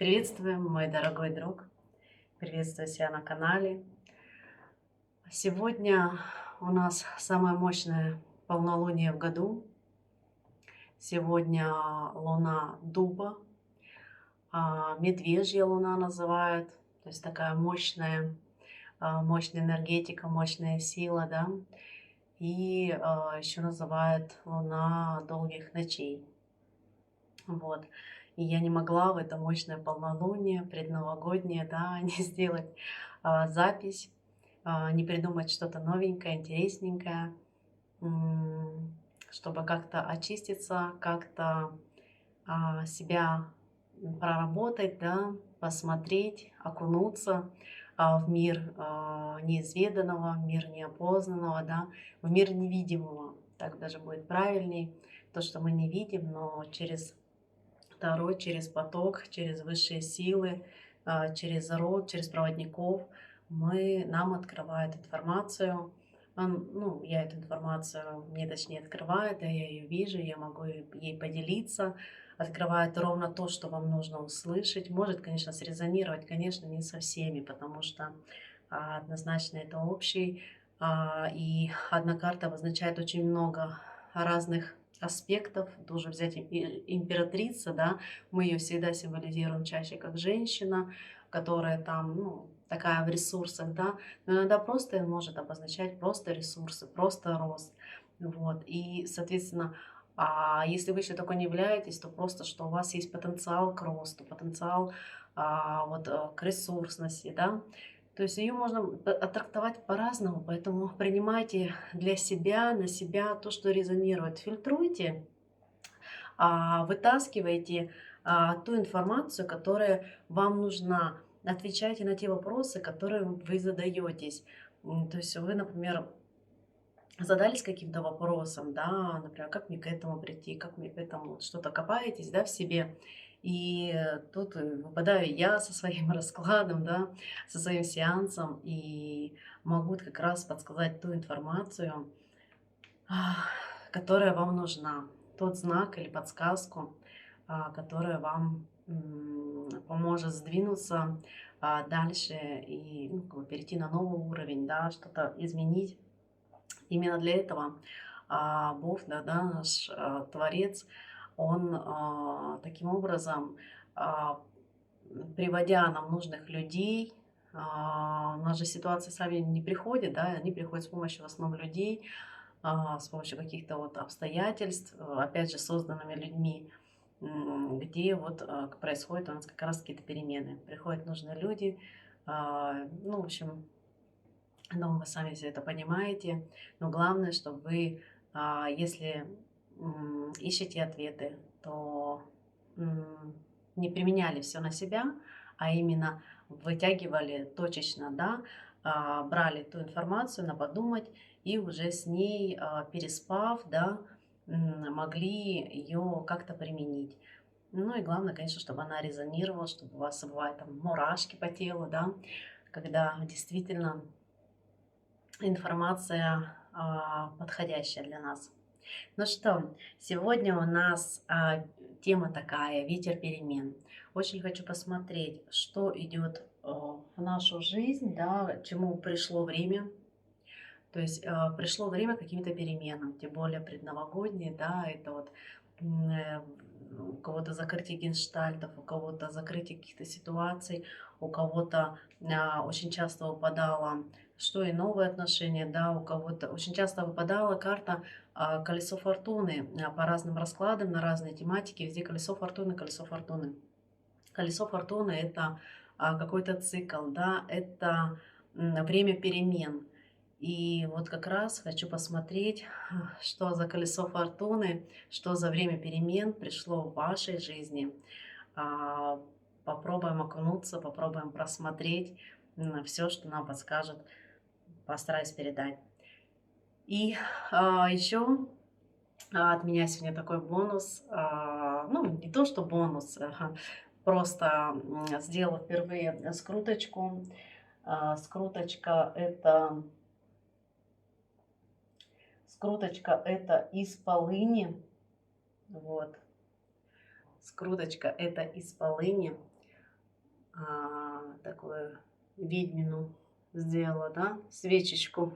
Приветствую, мой дорогой друг. Приветствую себя на канале. Сегодня у нас самое мощное полнолуние в году. Сегодня луна дуба, медвежья луна называют. То есть такая мощная, мощная энергетика, мощная сила, да. И еще называют луна долгих ночей. Вот. И я не могла в это мощное полнолуние, предновогоднее, да, не сделать запись, не придумать что-то новенькое, интересненькое, чтобы как-то очиститься, как-то себя проработать, да, посмотреть, окунуться в мир неизведанного, в мир неопознанного, да, в мир невидимого. Так даже будет правильней. То, что мы не видим, но через Таро, через поток, через высшие силы, через род, через проводников нам открывают информацию. Ну, я эту информацию мне точнее открывает, да, я ее вижу, я могу ей поделиться. Открывает ровно то, что вам нужно услышать. Может, конечно, срезонировать, конечно, не со всеми, потому что однозначно это общий. И одна карта обозначает очень много разных аспектов. Тоже взять императрица, да, мы ее всегда символизируем чаще как женщина, которая там, ну, такая в ресурсах, да, но иногда просто может обозначать просто ресурсы, просто рост. Вот. И, соответственно, если вы еще такой не являетесь, то просто, что у вас есть потенциал к росту, потенциал к ресурсности, да, то есть ее можно трактовать по-разному, поэтому принимайте для себя, на себя то, что резонирует. Фильтруйте, вытаскивайте ту информацию, которая вам нужна. Отвечайте на те вопросы, которые вы задаетесь. То есть вы, например, задались каким-то вопросом, да, например, как мне к этому прийти, как мне к этому, что-то копаетесь, да, в себе. И тут выпадаю я со своим раскладом, да, со своим сеансом, и могу как раз подсказать ту информацию, которая вам нужна, тот знак или подсказку, которая вам поможет сдвинуться дальше и, ну, как бы перейти на новый уровень, да, что-то изменить. Именно для этого Бог, да, наш Творец, Он таким образом, а, приводя нам нужных людей, у нас же ситуации сами не приходят, да, они приходят с помощью в основном людей, с помощью каких-то вот обстоятельств, опять же, созданными людьми, где вот происходят у нас как раз какие-то перемены. Приходят нужные люди, ну, в общем, ну, вы сами все это понимаете, но главное, чтобы вы, если ищете ответы, то не применяли все на себя, а именно вытягивали точечно, да, брали ту информацию на подумать и уже с ней, переспав, да, могли ее как-то применить. Ну и главное, конечно, чтобы она резонировала, чтобы у вас бывают там мурашки по телу, да, когда действительно информация подходящая для нас. Ну что, сегодня у нас тема такая, ветер перемен. Очень хочу посмотреть, что идет в нашу жизнь, да, чему пришло время. То есть пришло время каким-то переменам, тем более предновогодние, да, это вот у кого-то закрытие генштальтов, у кого-то закрытие каких-то ситуаций, у кого-то очень часто выпадало, что и новые отношения, да, у кого-то очень часто выпадала карта колесо фортуны по разным раскладам на разные тематики, везде колесо фортуны, колесо фортуны. Колесо фортуны это какой-то цикл, да, это время перемен. И вот как раз хочу посмотреть, что за колесо фортуны, что за время перемен пришло в вашей жизни. А, Попробуем окунуться, попробуем просмотреть все, что нам подскажет, постараюсь передать. И еще от меня сегодня такой бонус, ну не то что бонус, просто сделала впервые скруточку. Скруточка это из полыни. Вот. Скруточка это из полыни. такую ведьмину сделала, да, свечечку.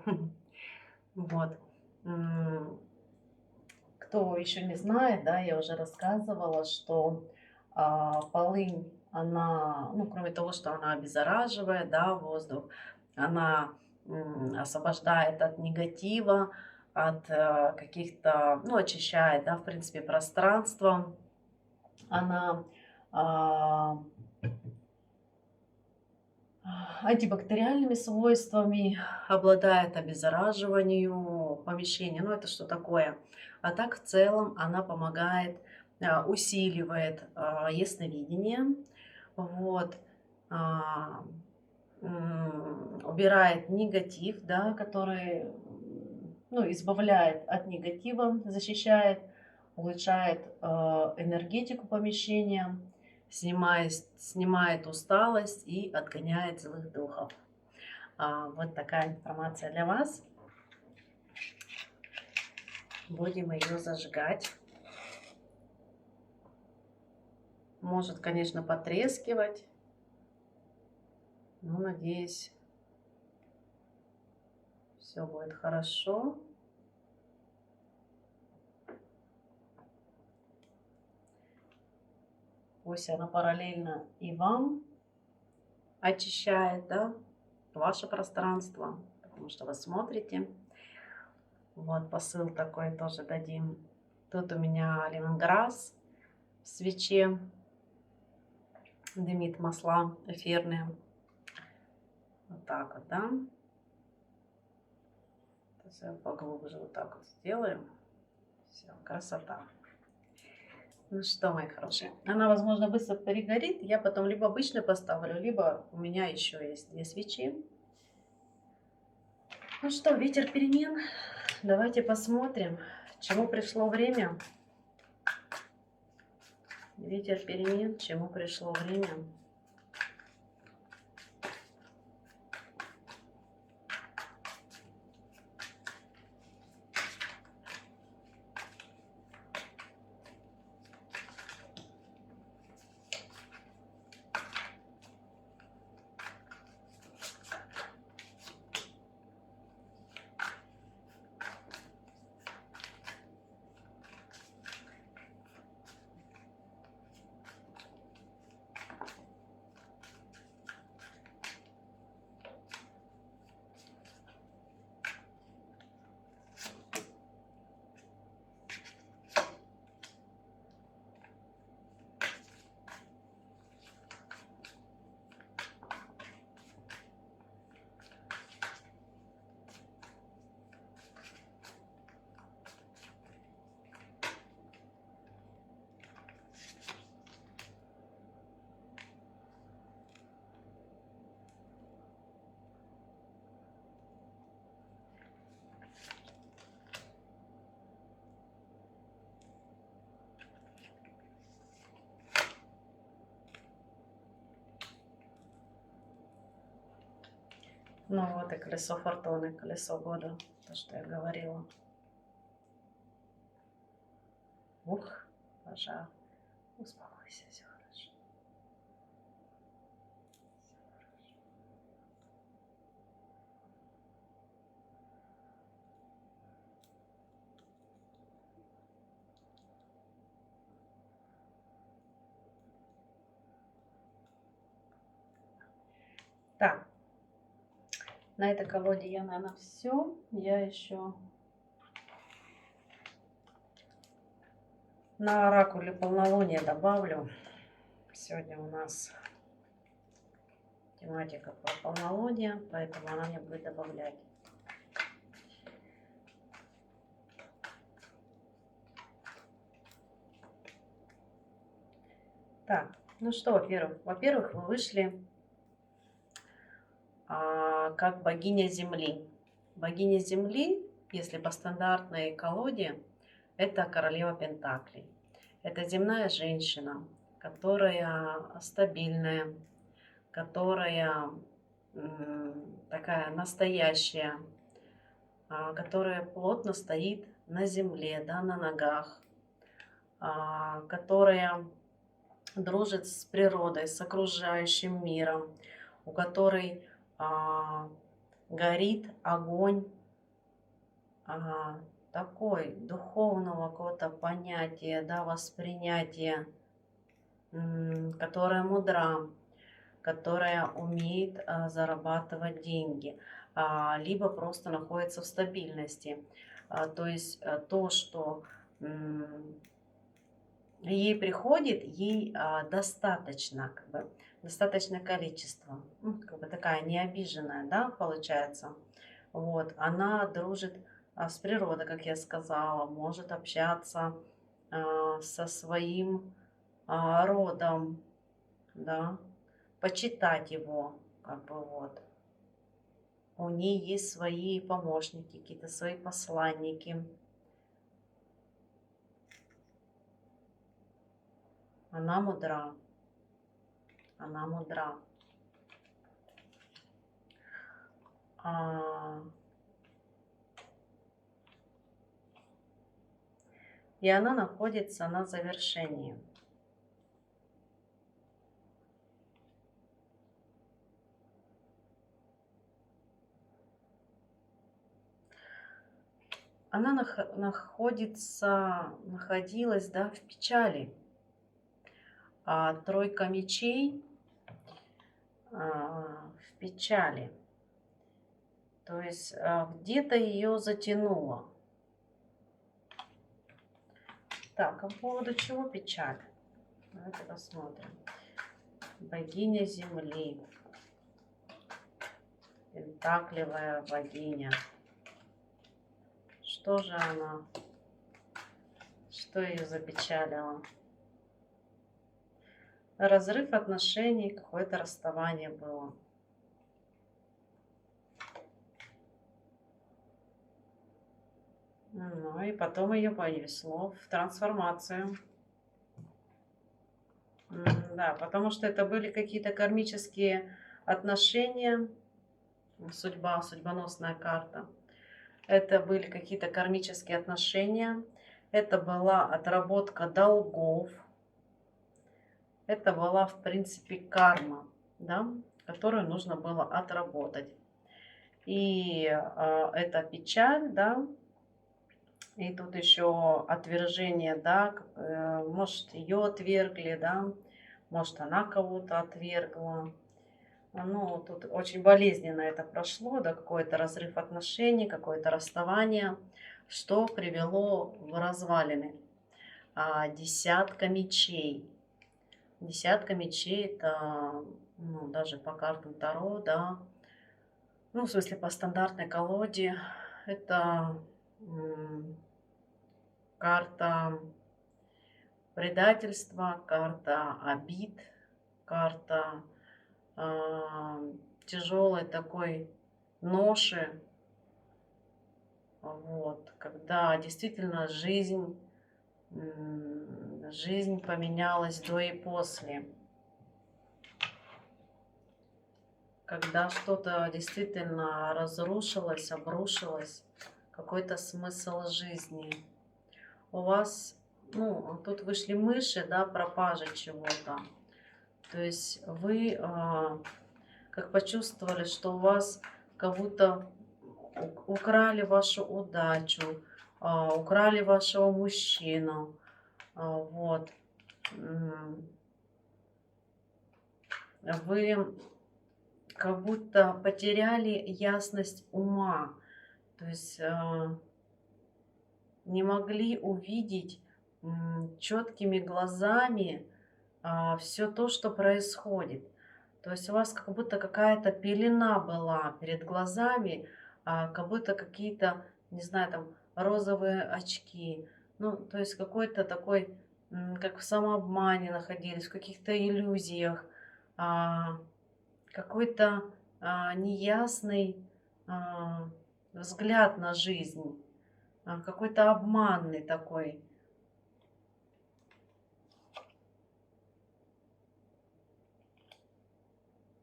Вот. Кто еще не знает, да, я уже рассказывала, что полынь, она, ну, кроме того, что она обеззараживает, да, воздух, она освобождает от негатива, от каких-то, ну, очищает, да, в принципе, пространство. Она а, антибактериальными свойствами, обладает обеззараживанию помещения. Ну, это что такое? А так в целом она помогает, усиливает ясновидение, вот, а, убирает негатив, да, который, ну, избавляет от негатива, защищает, улучшает энергетику помещения, снимает усталость и отгоняет злых духов. Вот такая информация для вас. Будем ее зажигать. Может, конечно, потрескивать, но надеюсь, все будет хорошо. Пусть она параллельно и вам очищает, да, ваше пространство, потому что вы смотрите. Вот посыл такой тоже дадим. Тут у меня лемонграсс в свече, дымит масла эфирные. Вот так вот, да. Сейчас я поглубже вот так вот сделаем. Все, красота. Ну что, мои хорошие, она, возможно, быстро перегорит. Я потом либо обычно поставлю, либо у меня еще есть 2 свечи. Ну что, ветер перемен. Давайте посмотрим, чему пришло время. Ветер перемен, чему пришло время. Ну вот и колесо фортуны, колесо года, то, что я говорила. Ух, пожар. Успокойся, все хорошо. Так, на этой колоде я, наверное, все. Я еще на оракуле полнолуния добавлю. Сегодня у нас тематика про полнолуние, поэтому она мне будет добавлять. Так, ну что, во-первых, вы вышли как богиня Земли. Богиня Земли, если по стандартной колоде, это королева Пентаклей. Это земная женщина, которая стабильная, которая такая настоящая, которая плотно стоит на земле, да, на ногах, которая дружит с природой, с окружающим миром, у которой а, горит огонь такой духовного какого-то понятия, да, воспринятия, которая мудра, которая умеет зарабатывать деньги, либо просто находится в стабильности. То есть то, что ей приходит, ей достаточно, как бы, достаточное количество. Ну, как бы такая необиженная, да, получается. Вот, она дружит с природой, как я сказала, может общаться со своим родом, да, почитать его, как бы вот. У нее есть свои помощники, какие-то свои посланники. Она мудра. Она мудра. И она находится на завершении. Она находилась, да, в печали. Тройка мечей в печали. То есть где-то ее затянуло. Так, а по поводу чего печаль? Давайте посмотрим. Богиня Земли. Пентаклевая богиня. Что же она? Что ее запечалило? Разрыв отношений, какое-то расставание было. Ну и потом ее понесло в трансформацию. Да, потому что это были какие-то кармические отношения. Судьба, судьбоносная карта. Это были какие-то кармические отношения. Это была отработка долгов. Это была, в принципе, карма, да, которую нужно было отработать. И это печаль, да, и тут еще отвержение, да, может, ее отвергли, да, может, она кого-то отвергла. Ну, тут очень болезненно это прошло, да, какой-то разрыв отношений, какое-то расставание, что привело в развалины. Десятка мечей. Десятка мечей это, ну, даже по картам Таро, да, ну, в смысле, по стандартной колоде, это карта предательства, карта обид, карта тяжелой такой ноши, вот, когда действительно жизнь поменялась до и после, когда что-то действительно разрушилось, обрушилось, какой-то смысл жизни. У вас, ну, тут вышли мыши, да, пропажа чего-то. То есть вы как почувствовали, что у вас как будто украли вашу удачу, украли вашего мужчину. Вот. Вы как будто потеряли ясность ума. То есть не могли увидеть четкими глазами все то, что происходит. То есть у вас как будто какая-то пелена была перед глазами, как будто какие-то, не знаю, там розовые очки. Ну, то есть какой-то такой, как в самообмане находились, в каких-то иллюзиях, какой-то неясный взгляд на жизнь, какой-то обманный такой.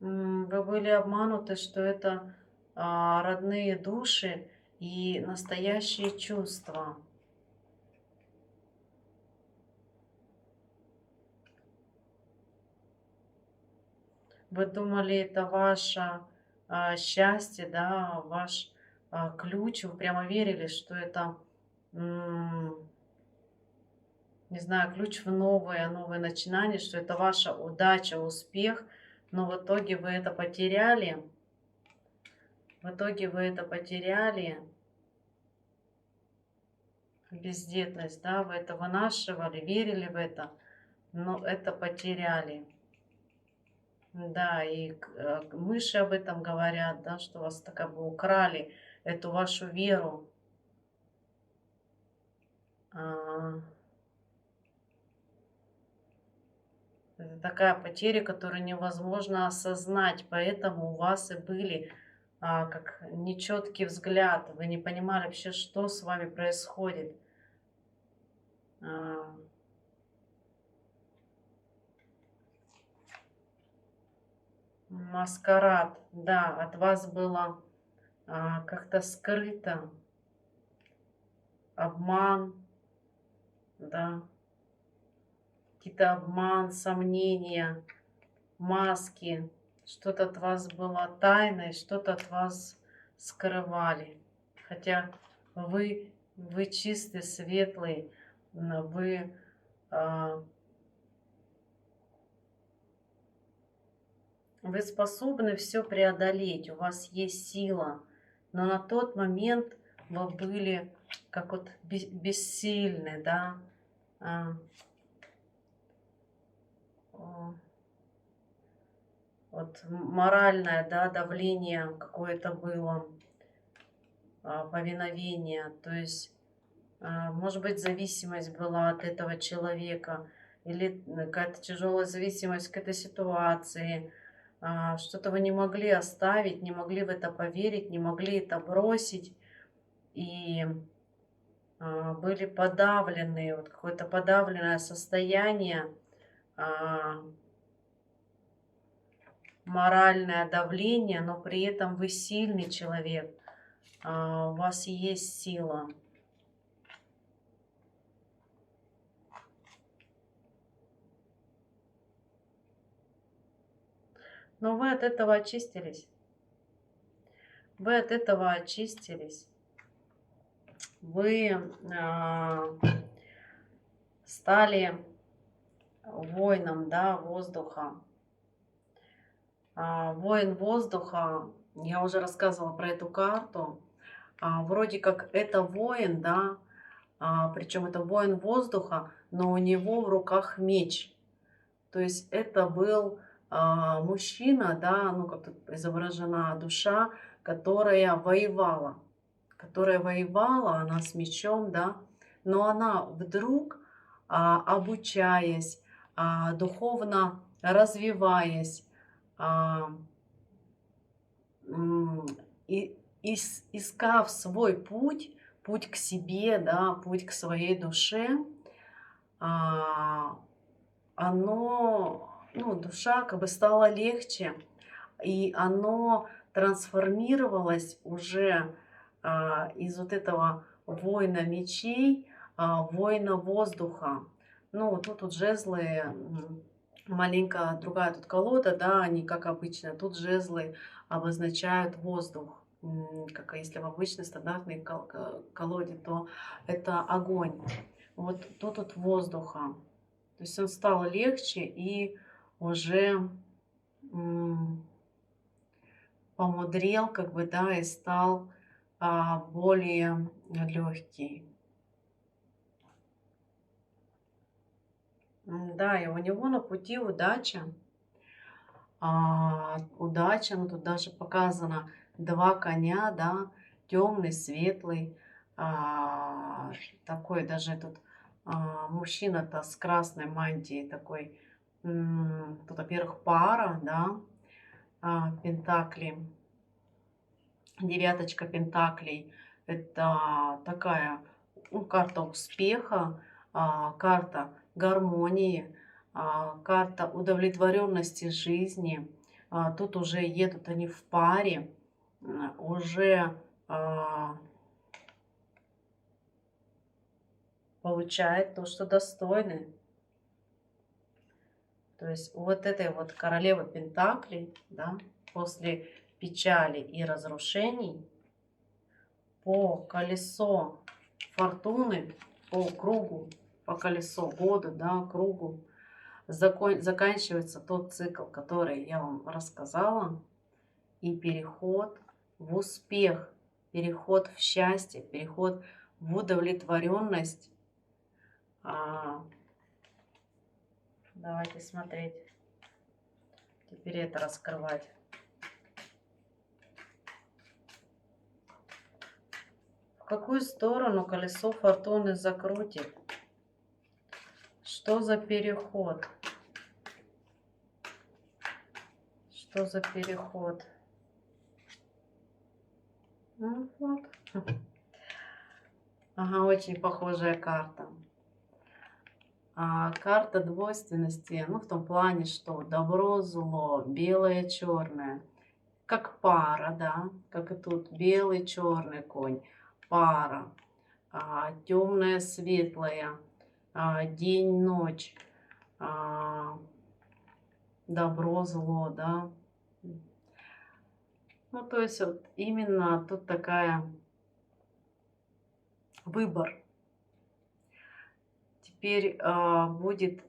Вы были обмануты, что это родные души и настоящие чувства. Вы думали, это ваше счастье, да, ваш ключ. Вы прямо верили, что это, не знаю, ключ в новое начинание, что это ваша удача, успех. Но в итоге вы это потеряли. В итоге вы это потеряли. Бездетность, да, вы это вынашивали, верили в это, но это потеряли. Да, и мыши об этом говорят, да, что вас так как бы украли эту вашу веру. А, Это такая потеря, которую невозможно осознать, поэтому у вас и были как нечеткий взгляд, вы не понимали вообще, что с вами происходит. А, Маскарад, да, от вас было как-то скрыто обман, да, какие-то обман, сомнения, маски, что-то от вас было тайное, что-то от вас скрывали. Хотя вы чистый, светлый, вы, а, вы способны все преодолеть, у вас есть сила, но на тот момент вы были как вот бессильны, да, а, о, вот моральное, да, давление какое-то было, повиновение, то есть, может быть, зависимость была от этого человека или какая-то тяжелая зависимость к этой ситуации, что-то вы не могли оставить, не могли в это поверить, не могли это бросить и были подавлены, вот какое-то подавленное состояние, а, моральное давление, но при этом вы сильный человек, у вас есть сила. Но вы от этого очистились. Вы от этого очистились. Вы стали воином, да, воздуха. Воин воздуха, я уже рассказывала про эту карту. Вроде как это воин, да, причем это воин воздуха, но у него в руках меч. То есть это был мужчина, да, ну как тут изображена душа, которая воевала, она с мечом, да, но она вдруг, обучаясь, духовно развиваясь, а, м, искав свой путь, путь к себе, да, путь к своей душе, а, ну, душа как бы стала легче, и оно трансформировалось уже из вот этого воина мечей, воина воздуха. Ну, тут жезлы, маленько другая тут колода, да, не как обычно. Тут жезлы обозначают воздух. Как если в обычной стандартной колоде, то это огонь. Вот тут вот воздуха. То есть он стал легче и уже помудрел, как бы, да, и стал более легкий. Да, и у него на пути удача. Удача, ну тут даже показано два коня, да, темный, светлый, такой даже тут мужчина-то с красной мантией такой, тут, во-первых, пара, да, пентакли, девяточка пентаклей, это такая, ну, карта успеха, карта гармонии, карта удовлетворенности жизни. Тут уже едут они в паре, уже получают то, что достойны. То То есть у вот этой вот королевы Пентаклей, да, после печали и разрушений, по колесо фортуны, по кругу, по колесу года, да, кругу, заканчивается тот цикл, который я вам рассказала, и переход в успех, переход в счастье, переход в удовлетворенность. Давайте смотреть. Теперь это раскрывать. В какую сторону колесо фортуны закрутит? Что за переход? Что за переход? Ну, вот. Ага, очень похожая карта. Карта двойственности, ну, в том плане, что добро, зло, белое, черное. Как пара, да, как и тут белый, черный конь. Пара. Темное, светлое. День, ночь. Добро, зло, да. Ну, то есть вот именно тут такая выбор. Теперь будет,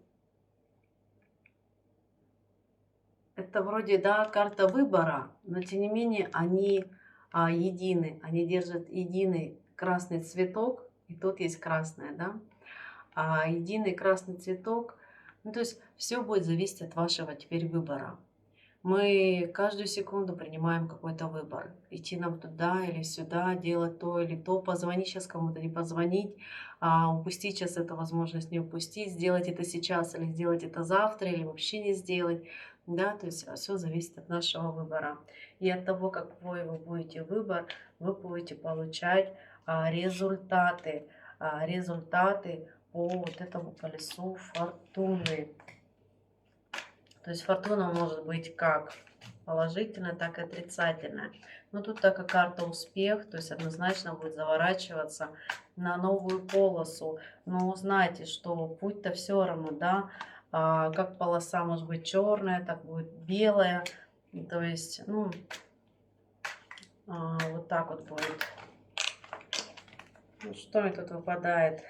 это вроде, да, карта выбора, но тем не менее они едины, они держат единый красный цветок, и тут есть красное, да, единый красный цветок, ну, то есть все будет зависеть от вашего теперь выбора. Мы каждую секунду принимаем какой-то выбор. Идти нам туда или сюда, делать то или то, позвонить сейчас кому-то, не позвонить, упустить сейчас эту возможность, не упустить, сделать это сейчас или сделать это завтра, или вообще не сделать. Да, то есть все зависит от нашего выбора. И от того, какой вы будете выбор, вы будете получать результаты. Результаты по вот этому колесу фортуны. То есть фортуна может быть как положительная, так и отрицательная. Но тут так как карта успех, то есть однозначно будет заворачиваться на новую полосу. Но знайте, что путь-то все равно, да, как полоса может быть черная, так будет белая. То есть, ну, вот так вот будет. Ну, что мне тут выпадает?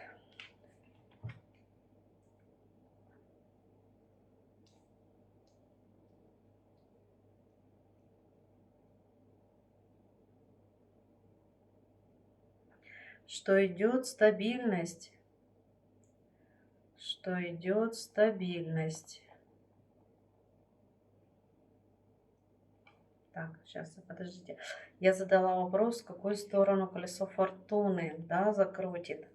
Что идет стабильность. Что идет стабильность. Так, сейчас, подождите. Я задала вопрос, в какую сторону колесо фортуны, да, закрутит.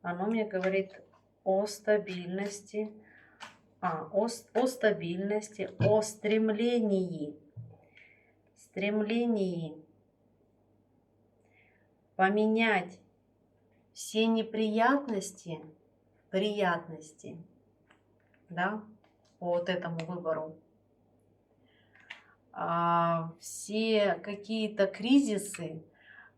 Оно мне говорит о стабильности, о стабильности, о стремлении. Стремлении поменять все неприятности в приятности, да, по вот этому выбору. Все какие-то кризисы,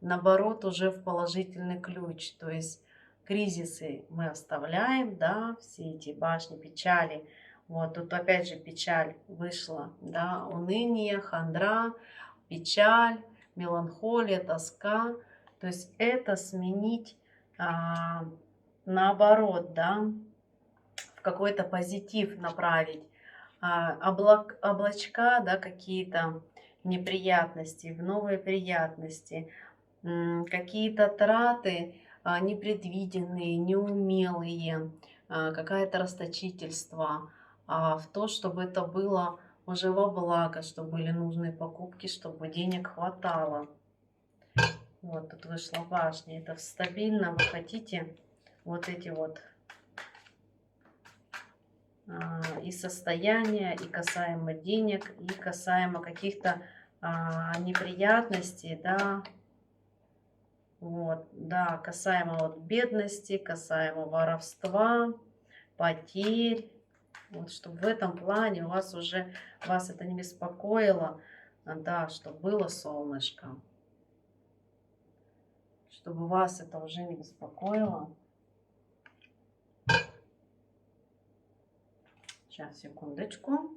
наоборот, уже в положительный ключ. То есть кризисы мы оставляем, да, все эти башни, печали. Вот тут опять же печаль вышла, да, уныние, хандра, печаль, меланхолия, тоска. То есть это сменить наоборот, да, в какой-то позитив направить. Облачка, да, какие-то неприятности, в новые приятности, какие-то траты непредвиденные, неумелые, какое-то расточительство, в то, чтобы это было уже во благо, чтобы были нужные покупки, чтобы денег хватало. Вот тут вышла башня, это стабильно, вы хотите вот эти вот и состояния, и касаемо денег, и касаемо каких-то неприятностей, да, вот, да, касаемо вот бедности, касаемо воровства, потерь, вот, чтобы в этом плане у вас уже, вас это не беспокоило, да, чтобы было солнышко, чтобы вас это уже не беспокоило. Сейчас, секундочку.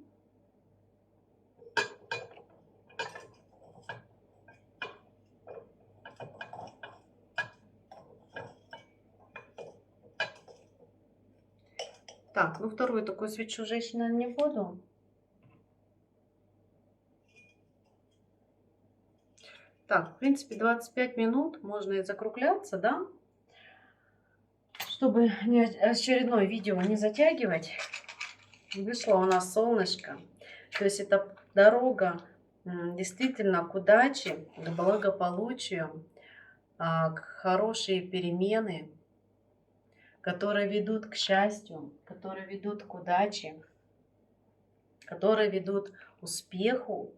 Так, ну вторую такую свечу женщина не буду. Так, в принципе, 25 минут можно и закругляться, да? Чтобы очередное видео не затягивать. Вышло у нас солнышко. То есть это дорога действительно к удаче, к благополучию, к хорошие перемены, которые ведут к счастью, которые ведут к удаче, которые ведут к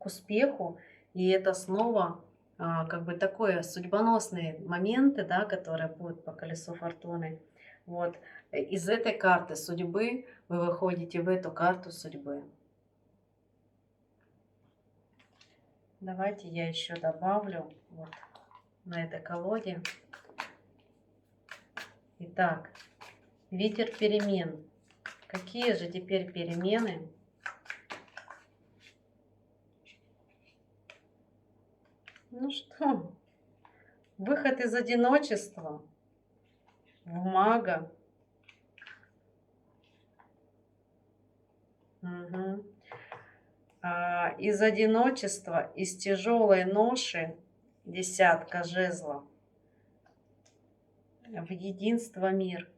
успеху. И это снова как бы такое судьбоносные моменты, да, которые будут по колесу фортуны. Вот. Из этой карты судьбы вы выходите в эту карту судьбы. Давайте я еще добавлю вот на этой колоде. Итак, ветер перемен. Какие же теперь перемены? Ну что, выход из одиночества в мага. Угу. Из одиночества, из тяжелой ноши, десятка жезлов, в единство мир.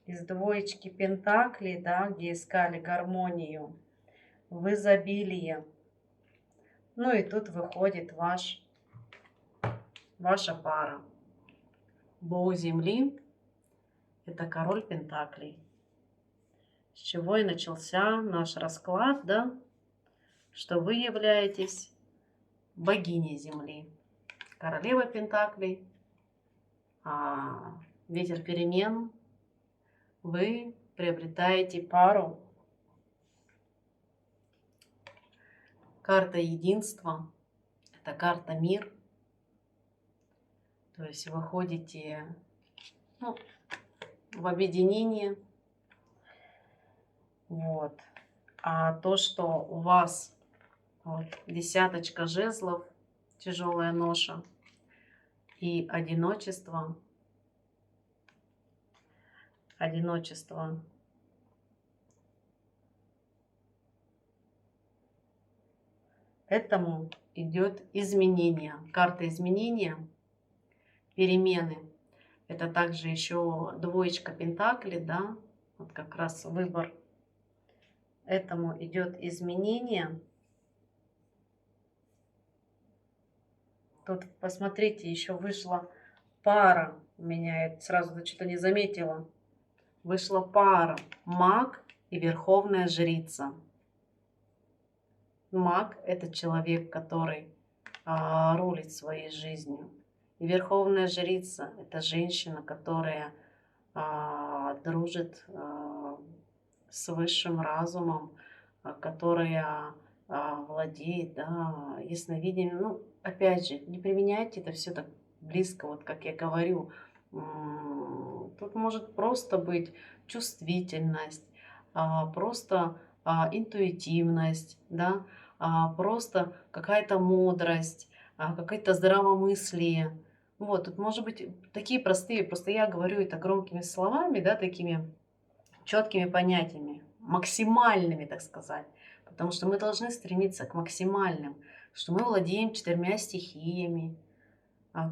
Из двоечки пентаклей, да, где искали гармонию, в изобилие. Ну и тут выходит ваша пара. Бог Земли — это король пентаклей. С чего и начался наш расклад, да, что вы являетесь богиней Земли, королева пентаклей, ветер перемен. Вы приобретаете пару. Карта единства — это карта мир. То есть вы ходите в объединение. Вот. А то, что у вас вот, десяточка жезлов, тяжелая ноша и одиночество. Этому идет изменение. Карта изменения, перемены. Это также еще двоечка пентаклей, да, вот как раз выбор. Этому идет изменение. Тут, посмотрите, еще вышла пара. У меня я сразу что-то не заметила. Вышла пара маг и верховная жрица. Маг — это человек, который рулит своей жизнью. И верховная жрица — это женщина, которая дружит с высшим разумом, которая владеет, да, ясновидением. Ну, опять же, не применяйте это все так близко, вот как я говорю. Тут может просто быть чувствительность, просто интуитивность, да, просто какая-то мудрость, какое-то здравомыслие. Вот, тут может быть такие простые, просто я говорю это громкими словами, да, такими четкими понятиями, максимальными, так сказать. Потому что мы должны стремиться к максимальным, что мы владеем 4 стихиями.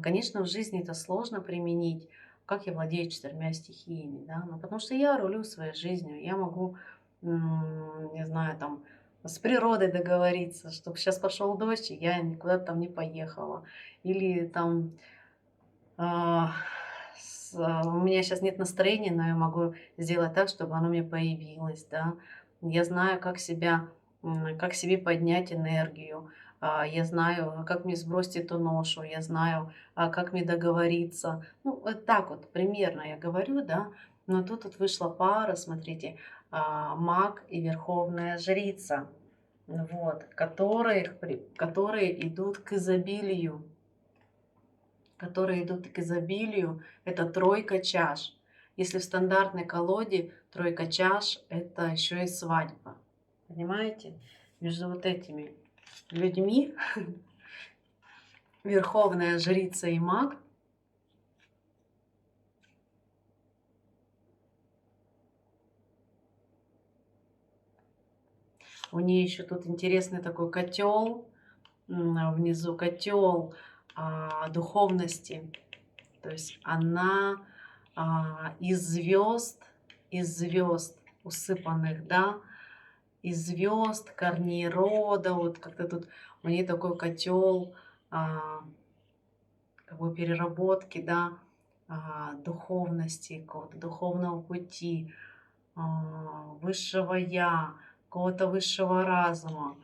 Конечно, в жизни это сложно применить. Как я владею 4 стихиями, да? Ну, потому что я рулю своей жизнью. Я могу, не знаю, там, с природой договориться, чтобы сейчас пошел дождь, и я никуда там не поехала. Или там у меня сейчас нет настроения, но я могу сделать так, чтобы оно мне появилось, да. Я знаю, как как себе поднять энергию. Я знаю, как мне сбросить эту ношу. Я знаю, как мне договориться. Ну, вот так вот примерно я говорю, да. Но тут вот вышла пара, смотрите, маг и верховная жрица, вот, которые идут к изобилию. которые идут к изобилию, это тройка чаш. Если в стандартной колоде тройка чаш, это еще и свадьба. Понимаете? Между вот этими людьми, верховная жрица и маг, у нее еще тут интересный такой котел, внизу котел духовности. То есть она из звезд усыпанных, да, из звезд, корней рода, вот как-то тут у нее такой котел как бы переработки, да, духовности, какого-то духовного пути, высшего я, какого-то высшего разума.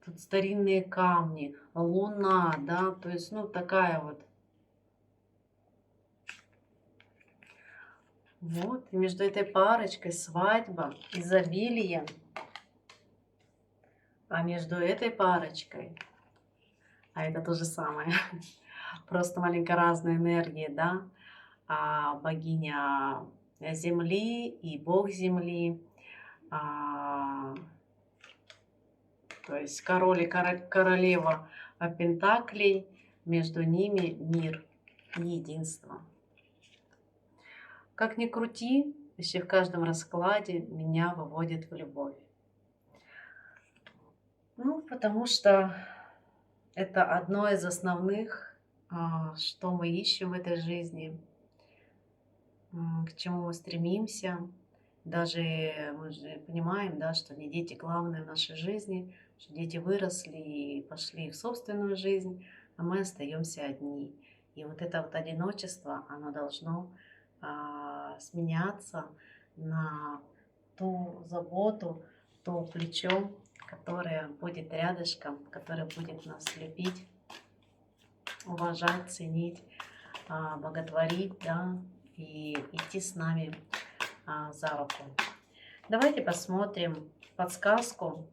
Тут старинные камни, луна, да, то есть, ну, такая вот. Вот, и между этой парочкой свадьба, изобилие, а между этой парочкой, а это то же самое, просто маленько разные энергии, да, богиня Земли и бог Земли, то есть король и королева Пентаклей, между ними мир и единство. Как ни крути, еще в каждом раскладе меня выводит в любовь. Ну, потому что это одно из основных, что мы ищем в этой жизни, к чему мы стремимся. Даже мы же понимаем, да, что не дети главные в нашей жизни, что дети выросли и пошли в собственную жизнь, а мы остаемся одни. И вот это вот одиночество, оно должно сменяться на ту заботу, то плечо, которое будет рядышком, которое будет нас любить, уважать, ценить, боготворить, да, и идти с нами за руку. Давайте посмотрим подсказку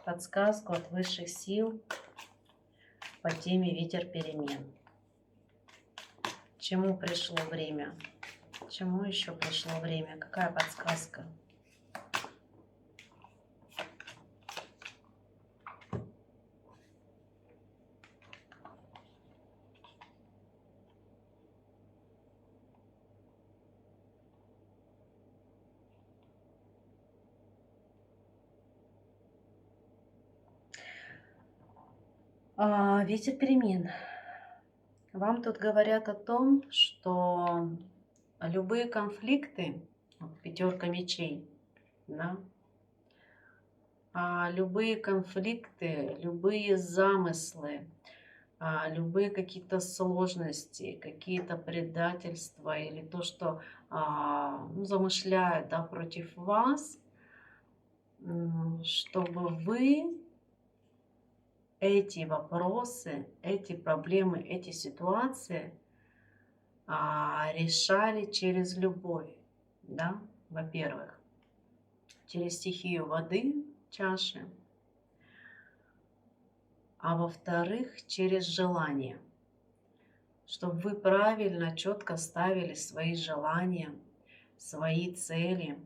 от высших сил по теме «Ветер перемен». Чему пришло время? Чему еще пришло время? Какая подсказка? Ветер перемен. Вам тут говорят о том, что любые конфликты, пятерка мечей, да, любые конфликты, любые замыслы, любые какие-то сложности, какие-то предательства или то, что замышляют, да, против вас, чтобы вы эти вопросы, эти проблемы, эти ситуации решали через любовь, да, во-первых, через стихию воды, чаши, а во-вторых, через желание, чтобы вы правильно, четко ставили свои желания, свои цели,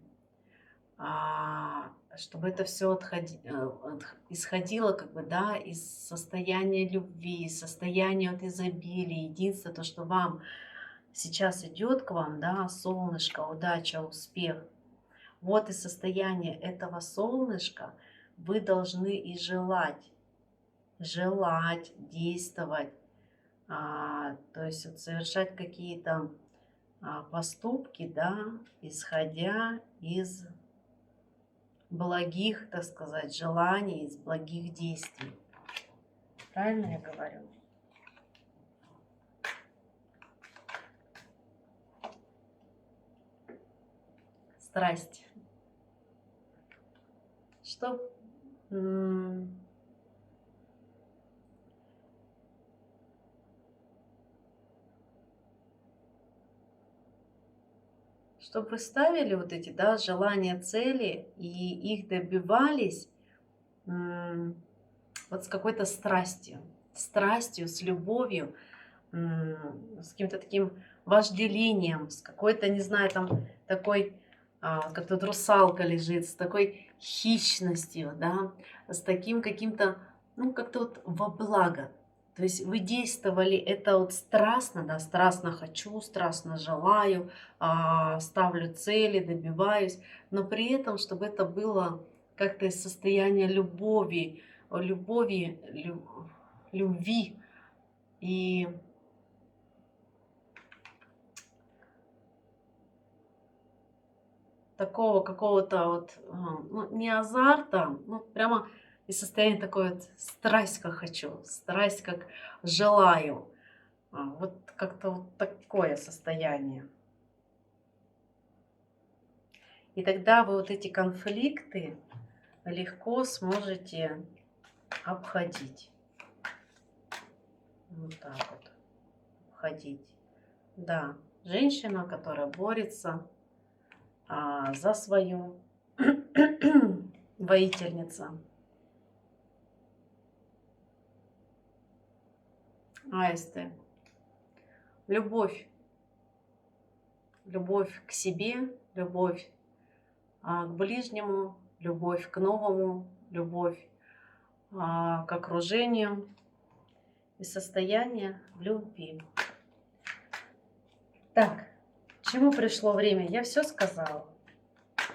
чтобы это все исходило как бы, да, из состояния любви, из состояния от изобилия, единства, то, что вам сейчас идет к вам, да, солнышко, удача, успех. Вот из состояния этого солнышка вы должны и желать, действовать, то есть вот совершать какие-то поступки, да, исходя из благих, так сказать, желаний, из благих действий. Правильно я говорю? Страсть. Что чтобы вы ставили вот эти, да, желания, цели и их добивались вот с какой-то страстью. страстью, с любовью, с каким-то таким вожделением, с какой-то, не знаю, там такой, как тут русалка лежит, с такой хищностью, да, с таким каким-то, ну, как-то вот во благо. То есть вы действовали это вот страстно, да, страстно хочу, страстно желаю, ставлю цели, добиваюсь, но при этом, чтобы это было как-то из состояния любови, любви и такого какого-то вот, ну, не азарта, ну, прямо из состояния такой вот страсть как хочу, страсть как желаю. Вот как-то вот такое состояние. И тогда вы вот эти конфликты легко сможете обходить. Вот так вот. Обходить. Да, женщина, которая борется за свою, воительница. Аисты. Любовь. Любовь к себе, любовь к ближнему, любовь к новому, любовь к окружению и состояние любви. Так, чему пришло время? Я все сказала.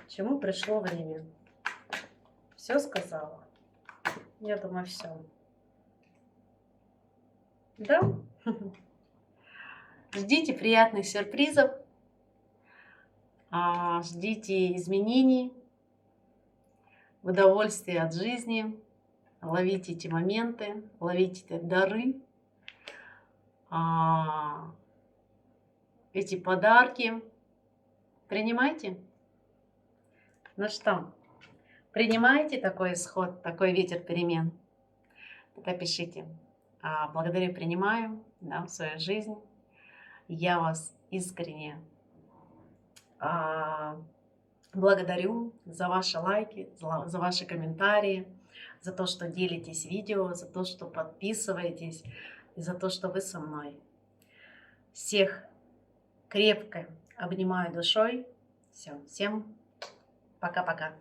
Чему пришло время? Все сказала. Я думаю, все. Да? Ждите приятных сюрпризов, ждите изменений, удовольствия от жизни, ловите эти моменты, ловите эти дары, эти подарки. Принимайте. Ну что, принимаете такой исход, такой ветер перемен? Тогда пишите. Благодарю, принимаю, да, в свою жизнь. Я вас искренне благодарю за ваши лайки, за ваши комментарии, за то, что делитесь видео, за то, что подписываетесь, и за то, что вы со мной. Всех крепко обнимаю душой. Все, всем пока-пока.